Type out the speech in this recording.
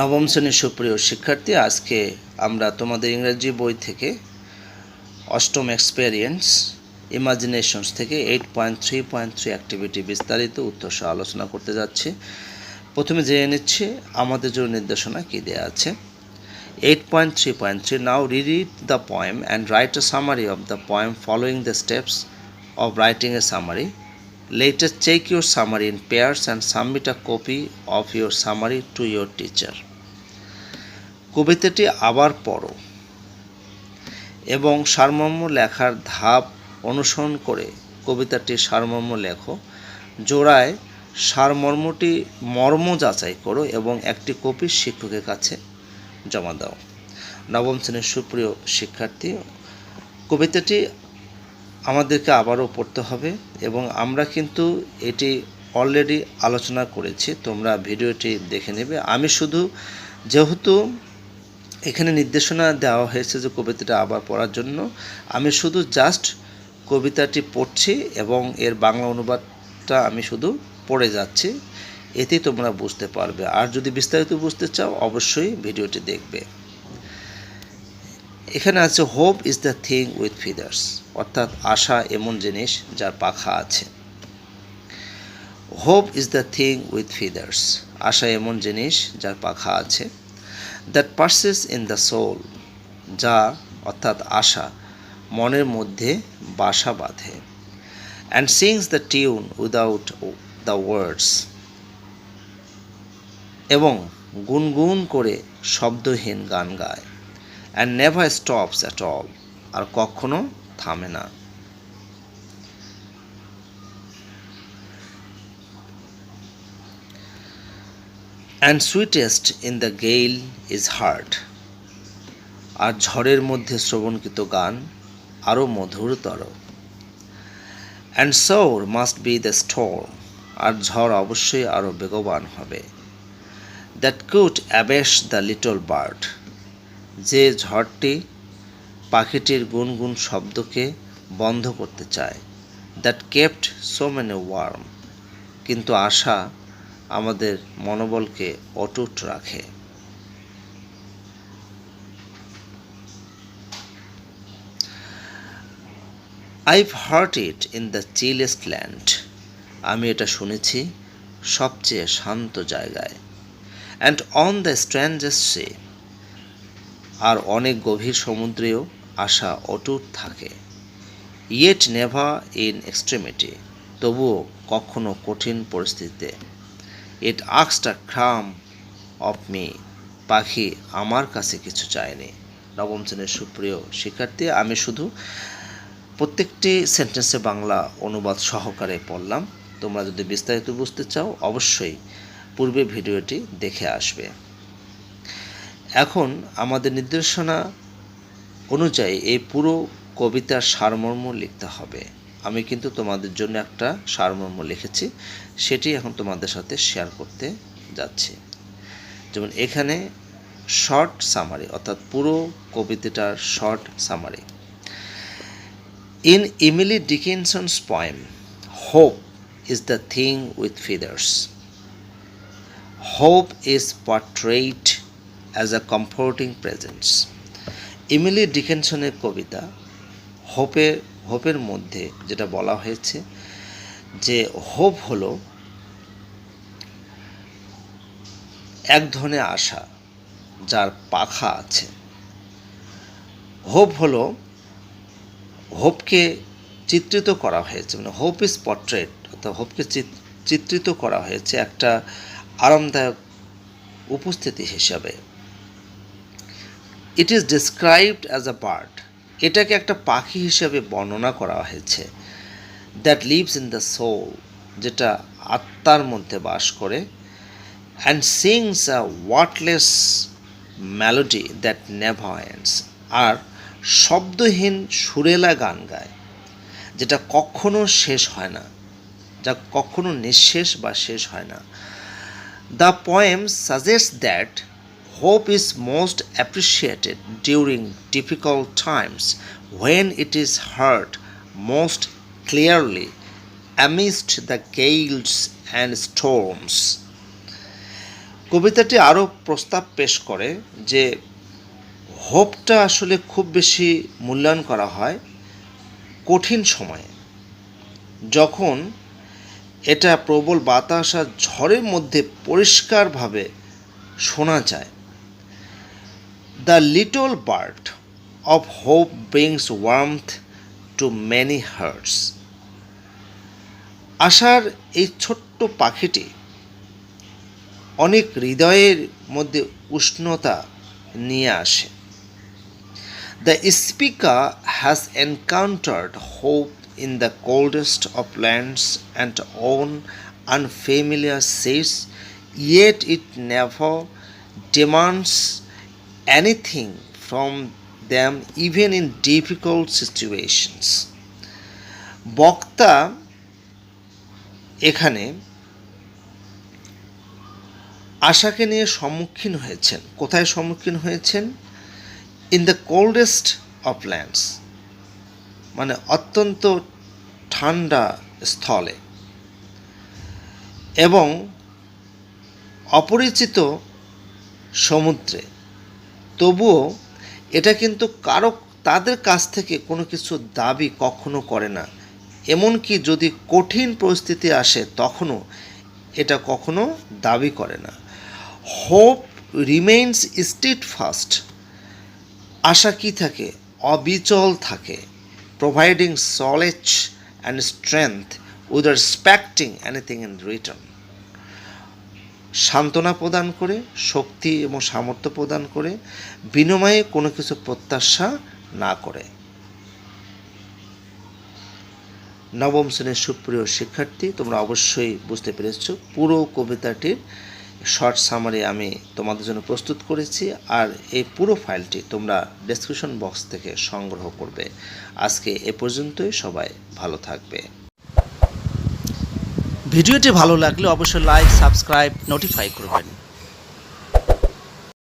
নবম শ্রেণীর সুপ্রিয় শিক্ষার্থী, আজকে আমরা তোমাদের ইংরেজি বই থেকে অষ্টম এক্সপেরিয়েন্স ইমাজিনেশনস থেকে 8.3.3 অ্যাক্টিভিটি বিস্তারিত উত্তর সহ আলোচনা করতে যাচ্ছি। প্রথমে জেনে নিচ্ছি আমাদের জন্য নির্দেশনা কী দেওয়া আছে। 8.3.3 Now reread the poem and write a summary of the poem following the steps of writing a summary. Later check your summary in pairs and submit a copy of your summary to your teacher. কবিতাটি আবার পড়ো এবং সারমর্ম লেখার ধাপ অনুসরণ করে কবিতাটির সারমর্ম লেখো। জোড়ায় সারমর্মটি মর্ম যাচাই করো এবং একটি কপি শিক্ষকের কাছে জমা দাও। নবম শ্রেণীর সুপ্রিয় শিক্ষার্থী, কবিতাটি আমাদেরকে আবারও পড়তে হবে এবং আমরা কিন্তু এটি অলরেডি আলোচনা করেছি, তোমরা ভিডিওটি দেখে নেবে। আমি শুধু যেহেতু এখানে নির্দেশনা দেওয়া হয়েছে যে কবিতাটা আবার পড়ার জন্য, আমি শুধু জাস্ট কবিতাটি পড়ছি এবং এর বাংলা অনুবাদটা আমি শুধু পড়ে যাচ্ছি, এতেই তোমরা বুঝতে পারবে। আর যদি বিস্তারিত বুঝতে চাও অবশ্যই ভিডিওটি দেখবে। এখানে আছে hope is the thing with feathers, অর্থাৎ আশা এমন জিনিস যার পাখা আছে। Hope is the thing with feathers, আশা এমন জিনিস যার পাখা আছে। That perches in the soul, যা অর্থাৎ আশা মনের মধ্যে বাসা বাঁধে। And sings the tune without the words, এবং গুনগুন করে শব্দহীন গান গায়। And never stops at all, আর কখনো থামে না। And sweetest in the gale is heart, আর ঝড়ের মধ্যে শ্রবণকৃত গান আরও মধুরতর। And sore must be the storm, আর ঝড় অবশ্যই আরও বেগবান হবে। That could abash the little bird, যে ঝড়টি পাখিটির গুনগুন শব্দকে বন্ধ করতে চায়। That kept so many warm, কিন্তু আশা আমাদের মনোবলকে অটুট রাখে। I've heard it in the chillest land, আমি এটা শুনেছি সবচেয়ে শান্ত জায়গায়। And on the strangest sea, আর অনেক গভীর সমুদ্রেও আশা অটুট থাকে। ইয়েট নেভার ইন এক্সট্রিমিটি, তবুও কখনো কঠিন পরিস্থিতিতে। It asked a crumb of me, পাখি আমার কাছে কিছু চায়নি। নবম শ্রেণীর সুপ্রিয় শিক্ষার্থী, আমি শুধু প্রত্যেকটি সেন্টেন্সে বাংলা অনুবাদ সহকারে পড়লাম। তোমরা যদি বিস্তারিত বুঝতে চাও অবশ্যই পূর্বে ভিডিওটি দেখে আসবে। এখন আমাদের নির্দেশনা অনুযায়ী এই পুরো কবিতার সারমর্ম লিখতে হবে। আমি কিন্তু তোমাদের জন্য একটা সারমর্ম লিখেছি, সেটি এখন তোমাদের সাথে শেয়ার করতে যাচ্ছি। যেমন এখানে শর্ট সামারি, অর্থাৎ পুরো কবিতাটার short summary. In Emily Dickinson's poem hope is the thing with feathers, hope is portrayed as a comforting presence. Emily ডিকিনসনের কবিতা হোপের মধ্যে যেটা বলা হয়েছে যে হোপ হলো এক ধরনের আশা যার পাখা আছে। হোপকে চিত্রিত করা হয়েছে, মানে হোপ ইজ পোর্ট্রেট, অর্থাৎ হোপকে চিত্রিত করা হয়েছে একটা আরামদায়ক উপস্থিতি হিসাবে। It is described as a bird, এটাকে একটা পাখি হিসাবে বর্ণনা করা হয়েছে। That lives in the soul, যেটা আত্মার মধ্যে বাস করে। And sings a wordless melody that never ends, আর শব্দহীন সুরেলা গান গায় যেটা কখনো শেষ হয় না, যা কখনো নিঃশেষ বা শেষ হয় না। The poem suggests that hope is most appreciated during difficult times when it is heard most clearly amidst the gales and storms. কবিতাটি আরও প্রস্তাব পেশ করে যে হোপটা আসলে খুব বেশি মূল্যায়ন করা হয় কঠিন সময়ে, যখন এটা প্রবল বাতাস আর ঝড়ের মধ্যে পরিষ্কারভাবে শোনা যায়। The little bird of hope brings warmth to many hearts. আশার এই ছোট্ট পাখিটি অনেক হৃদয়ের মধ্যে উষ্ণতা নিয়ে আসে। The speaker has encountered hope in the coldest of lands and on unfamiliar seas, yet it never demands anything from them even in difficult situations. বক্তা এখানে আশাকে নিয়ে সম্মুখীন হয়েছেন। কোথায় সম্মুখীন হয়েছেন? In the coldest of lands, মানে অত্যন্ত ঠান্ডা স্থলে, এবং অপরিচিত সমুদ্রে। তবুও এটা কিন্তু তাদের কাছ থেকে কোনো কিছু দাবি কখনো করে না। এমনকি যদি কঠিন পরিস্থিতি আসে তখনও এটা কখনো দাবি করে না। Hope remains স্টিডফাস্ট। আশা কি থাকে? অবিচল থাকে। Providing solace and strength without expecting anything in return. সান্ত্বনা প্রদান করে, শক্তি এবং সামর্থ্য প্রদান করে, বিনিময়ে কোনো কিছু প্রত্যাশা না করে। নবম শ্রেণীর সুপ্রিয় শিক্ষার্থী, তোমরা অবশ্যই বুঝতে পেরেছ পুরো কবিতাটির শর্ট সামারি আমি তোমাদের জন্য প্রস্তুত করেছি, আর এই পুরো ফাইলটি তোমরা ডেসক্রিপশন বক্স থেকে সংগ্রহ করবে। আজকে এ পর্যন্তই, সবাই ভালো থাকবে। ভিডিওটি ভালো লাগলে অবশ্যই লাইক, সাবস্ক্রাইব, নোটিফাই করবেন।